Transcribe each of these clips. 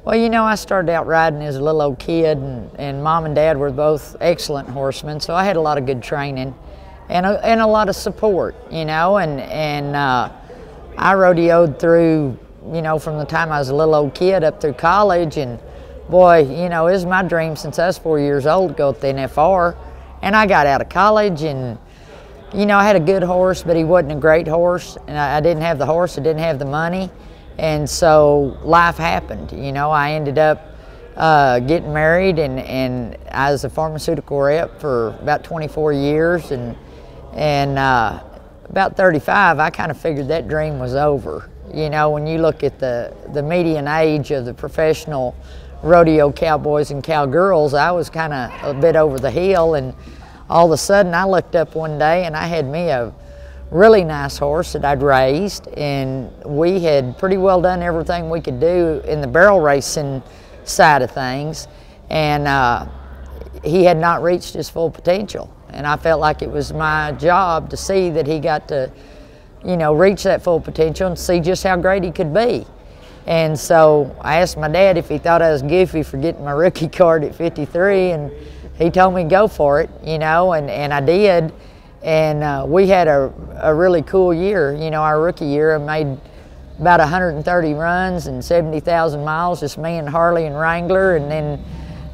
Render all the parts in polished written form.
Well, you know, I started out riding as a little old kid, and Mom and Dad were both excellent horsemen, so I had a lot of good training and a lot of support, you know, and I rodeoed through, you know, from the time I was a little old kid up through college, and boy, you know, it was my dream since I was 4 years old to go to the NFR, and I got out of college, and you know, I had a good horse, but he wasn't a great horse, and I didn't have the horse, I didn't have the money. And so life happened, you know. I ended up getting married, and I was a pharmaceutical rep for about 24 years, and about 35, I kind of figured that dream was over. You know, when you look at the median age of the professional rodeo cowboys and cowgirls, I was kind of a bit over the hill, and all of a sudden I looked up one day and I had me a really nice horse that I'd raised, and we had pretty well done everything we could do in the barrel racing side of things, and he had not reached his full potential, and I felt like it was my job to see that he got to, you know, reach that full potential and see just how great he could be. And so I asked my dad if he thought I was goofy for getting my rookie card at 53, and he told me go for it, you know, and I did. And we had a really cool year. You know, our rookie year, I made about 130 runs and 70,000 miles, just me and Harley and Wrangler. And then,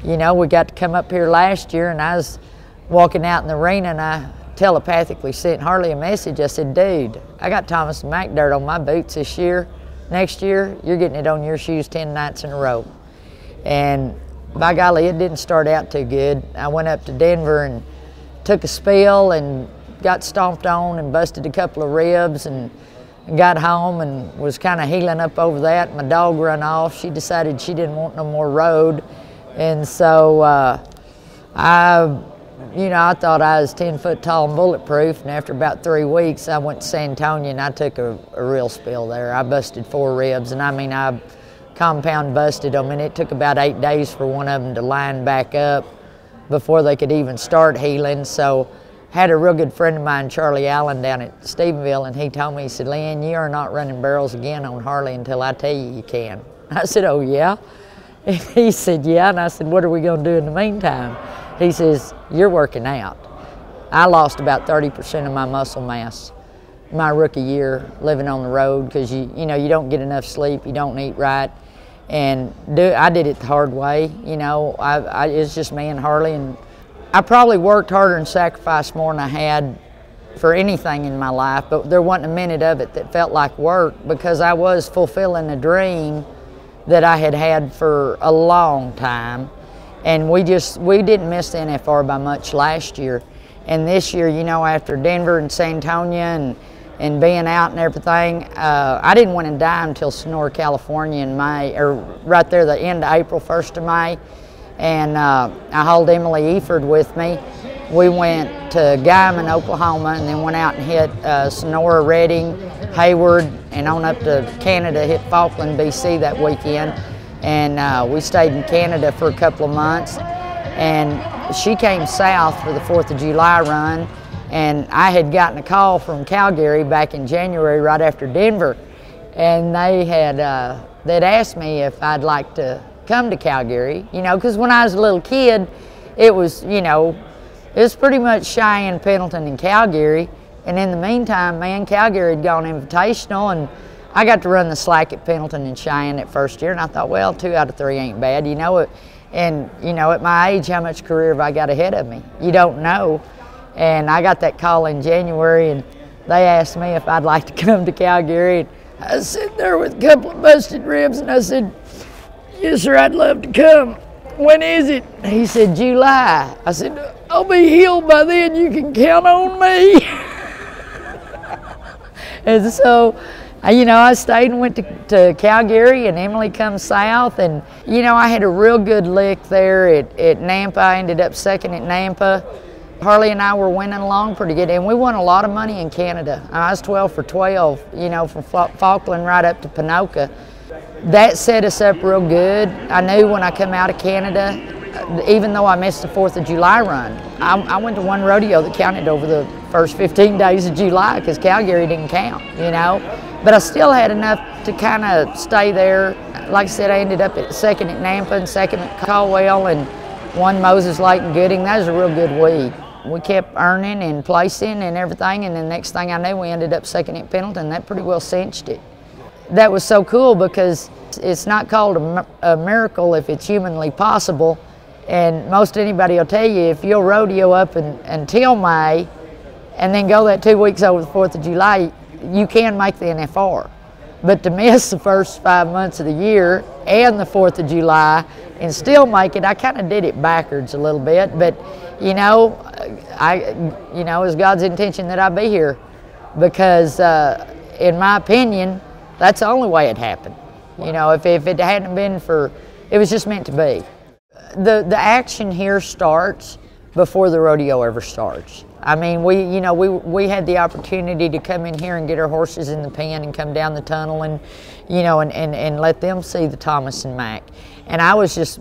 you know, we got to come up here last year, and I was walking out in the arena, and I telepathically sent Harley a message. I said, dude, I got Thomas and Mack dirt on my boots this year. Next year, you're getting it on your shoes 10 nights in a row. And by golly, it didn't start out too good. I went up to Denver and took a spill and got stomped on and busted a couple of ribs, and got home and was kind of healing up over that. My dog run off. She decided she didn't want no more road, and so you know, I thought I was 10 foot tall and bulletproof, and after about 3 weeks I went to San Antonio and I took a real spill there. I busted 4 ribs, and I mean, I compound busted them, and it took about 8 days for one of them to line back up before they could even start healing. So had a real good friend of mine, Charlie Allen, down at Stephenville, and he told me, he said, Lynn, you are not running barrels again on Harley until I tell you you can. I said, oh yeah? And he said, yeah, and I said, what are we gonna do in the meantime? He says, you're working out. I lost about 30% of my muscle mass my rookie year living on the road, because you know, you don't get enough sleep, you don't eat right, and I did it the hard way. You know, it's just me and Harley, and I probably worked harder and sacrificed more than I had for anything in my life, but there wasn't a minute of it that felt like work, because I was fulfilling a dream that I had had for a long time. And we didn't miss the NFR by much last year. And this year, you know, after Denver and San Antonio and being out and everything, I didn't win a dime until Sonora, California in May, or right there the end of April, 1st of May. And I hauled Emily Eford with me. We went to Guyman, Oklahoma, and then went out and hit Sonora, Redding, Hayward, and on up to Canada, hit Falkland, BC that weekend. And we stayed in Canada for a couple of months. And she came south for the 4th of July run, and I had gotten a call from Calgary back in January, right after Denver, and they'd asked me if I'd like to come to Calgary, you know, because when I was a little kid, it was, you know, it was pretty much Cheyenne, Pendleton, and Calgary. And in the meantime, man, Calgary had gone invitational, and I got to run the slack at Pendleton and Cheyenne that first year, and I thought, well, 2 out of 3 ain't bad, you know. And, you know, at my age, how much career have I got ahead of me? You don't know. And I got that call in January, and they asked me if I'd like to come to Calgary. And I was sitting there with a couple of busted ribs, and I said, yes, sir, I'd love to come. When is it? He said, July. I said, I'll be healed by then. You can count on me. And so, you know, I stayed and went to Calgary, and Emily come south, and, you know, I had a real good lick there at Nampa. I ended up second at Nampa. Harley and I were winning along pretty good, and we won a lot of money in Canada. I was 12 for 12, you know, from Falkland right up to Ponoka. That set us up real good. I knew when I come out of Canada, even though I missed the 4th of July run, I went to one rodeo that counted over the first 15 days of July, because Calgary didn't count, you know. But I still had enough to kind of stay there. like I said, I ended up at second at Nampa and second at Caldwell and won Moses Lake and Gooding. That was a real good week. We kept earning and placing and everything, and the next thing I knew, we ended up second at Pendleton. That pretty well cinched it. That was so cool because it's not called a miracle if it's humanly possible. And most anybody will tell you, if you'll rodeo up until May and then go that 2 weeks over the 4th of July, you can make the NFR. But to miss the first 5 months of the year and the 4th of July and still make it, I kind of did it backwards a little bit. But you know, it's God's intention that I be here because in my opinion, that's the only way it happened. You know, if it hadn't been for, it was just meant to be. The action here starts before the rodeo ever starts. I mean, we had the opportunity to come in here and get our horses in the pen and come down the tunnel and, and let them see the Thomas and Mack. And I was just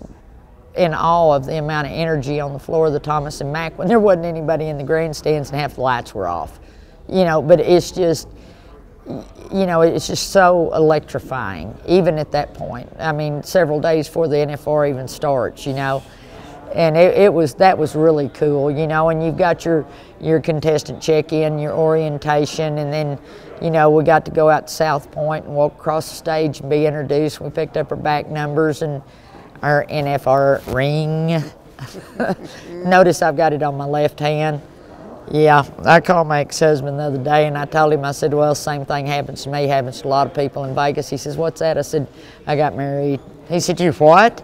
in awe of the amount of energy on the floor of the Thomas and Mack when there wasn't anybody in the grandstands and half the lights were off. But it's just, it's just so electrifying, even at that point. I mean, several days before the NFR even starts, and that was really cool, and you've got your contestant check-in, your orientation, and then, we got to go out to South Point and walk across the stage and be introduced. We picked up our back numbers and our NFR ring. Notice I've got it on my left hand. Yeah, I called my ex-husband the other day and I told him, I said, well, same thing happens to me, happens to a lot of people in Vegas. He says, what's that? I said, I got married. He said, you what?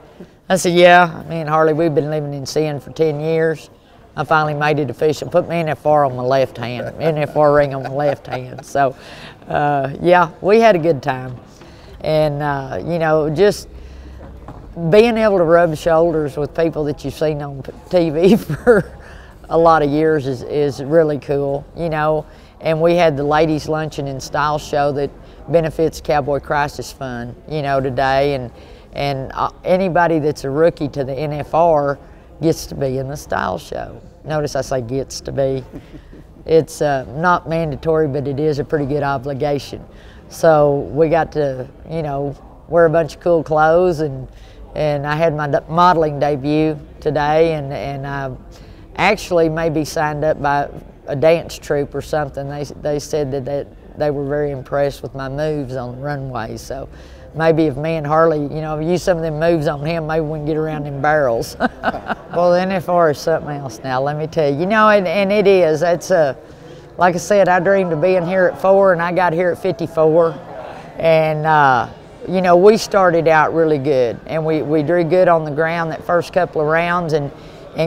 I said, yeah, me and Harley, we've been living in sin for 10 years. I finally made it official. Put my NFR on my left hand, NFR ring on my left hand. So, yeah, we had a good time. And, just being able to rub shoulders with people that you've seen on TV for a lot of years is really cool, And we had the ladies luncheon and style show that benefits Cowboy Crisis Fund, today. And anybody that's a rookie to the NFR gets to be in the style show. Notice I say gets to be. It's not mandatory, but it is a pretty good obligation. So we got to, wear a bunch of cool clothes, and I had my modeling debut today, and I actually maybe signed up by a dance troupe or something. They said that they were very impressed with my moves on the runway. So maybe if me and Harley, use some of them moves on him, maybe we can get around in barrels. Well, the NFR is something else now, let me tell you. And it is. It's like I said, I dreamed of being here at 4, and I got here at 54. And we started out really good, and we drew good on the ground that first couple of rounds, and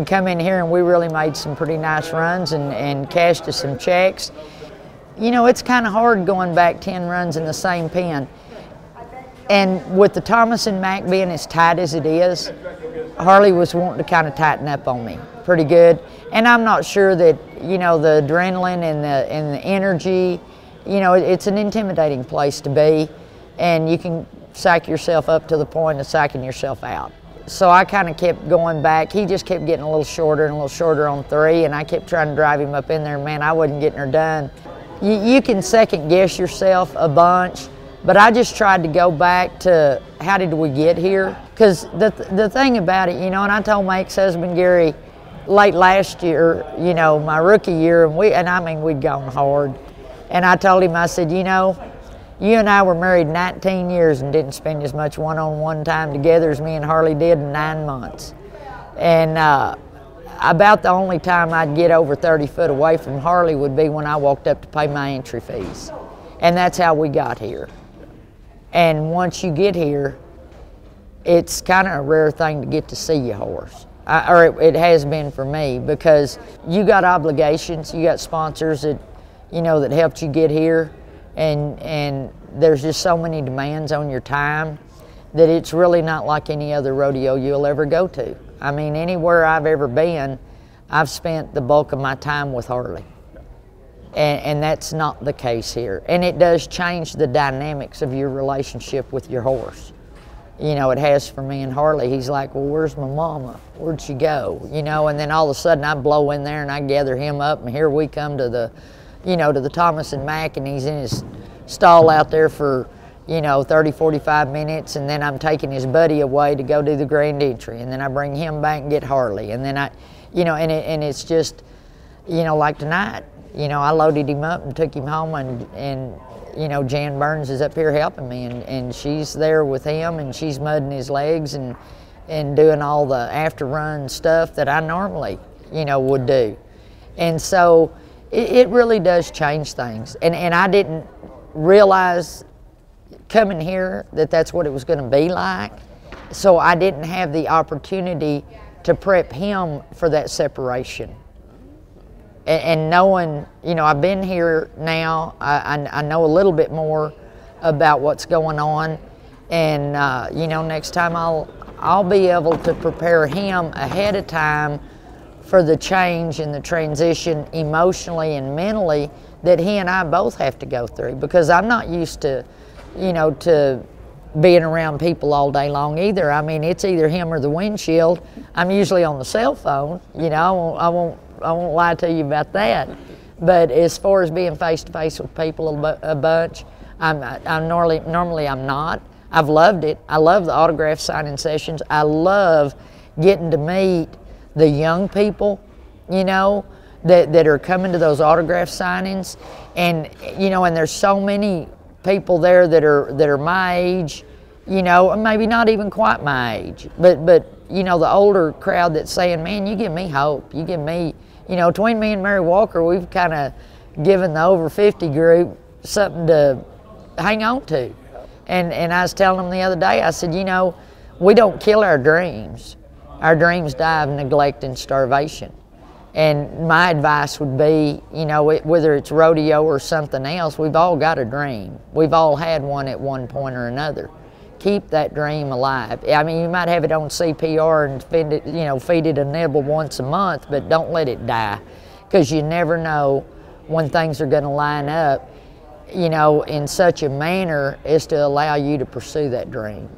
come in here and we really made some pretty nice runs and cashed us some checks. It's kind of hard going back 10 runs in the same pen. And with the Thomas and Mack being as tight as it is, Harley was wanting to kind of tighten up on me pretty good. And I'm not sure that, the adrenaline and the energy, it's an intimidating place to be, and you can psych yourself up to the point of psyching yourself out. So I kind of kept going back. He just kept getting a little shorter and a little shorter on 3, and I kept trying to drive him up in there. Man, I wasn't getting her done. You can second guess yourself a bunch, but I just tried to go back to how did we get here? Because the thing about it, and I told my ex-husband Gary late last year, my rookie year, and we'd gone hard. And I told him, I said, you and I were married 19 years and didn't spend as much one-on-one time together as me and Harley did in 9 months. And about the only time I'd get over 30 foot away from Harley would be when I walked up to pay my entry fees. And that's how we got here. And once you get here, it's kind of a rare thing to get to see your horse. It has been for me, because you got obligations, you got sponsors that, that helped you get here. And there's just so many demands on your time that it's really not like any other rodeo you'll ever go to. I mean, anywhere I've ever been, I've spent the bulk of my time with Harley. And that's not the case here. And it does change the dynamics of your relationship with your horse. It has for me and Harley. He's like, well, where's my mama? Where'd she go? And then all of a sudden I blow in there and I gather him up, and here we come to the to the Thomas and Mack, and he's in his stall out there for, 30, 45 minutes, and then I'm taking his buddy away to go do the grand entry, and then I bring him back and get Harley, and then and it's just, like tonight, I loaded him up and took him home, and Jan Burns is up here helping me, and she's there with him, and she's mudding his legs and doing all the after run stuff that I normally, would do. And so it really does change things. And I didn't realize coming here that that's what it was going to be like. So I didn't have the opportunity to prep him for that separation. And knowing, I've been here now, I know a little bit more about what's going on. And, next time I'll be able to prepare him ahead of time for the change and the transition emotionally and mentally that he and I both have to go through, because I'm not used to, to being around people all day long either. I mean, it's either him or the windshield. I'm usually on the cell phone, I won't lie to you about that. But as far as being face to face with people a bunch, I'm normally I'm not. I've loved it. I love the autograph signing sessions. I love getting to meet the young people, that are coming to those autograph signings, and and there's so many people there that are my age, maybe not even quite my age, but the older crowd that's saying, man, you give me hope. You give me, between me and Mary Walker, we've kind of given the over 50 group something to hang on to. And I was telling them the other day, I said, we don't kill our dreams. Our dreams die of neglect and starvation. And my advice would be, whether it's rodeo or something else, we've all got a dream. We've all had one at one point or another. Keep that dream alive. I mean, you might have it on CPR and feed it a nibble once a month, but don't let it die, because you never know when things are going to line up, in such a manner as to allow you to pursue that dream.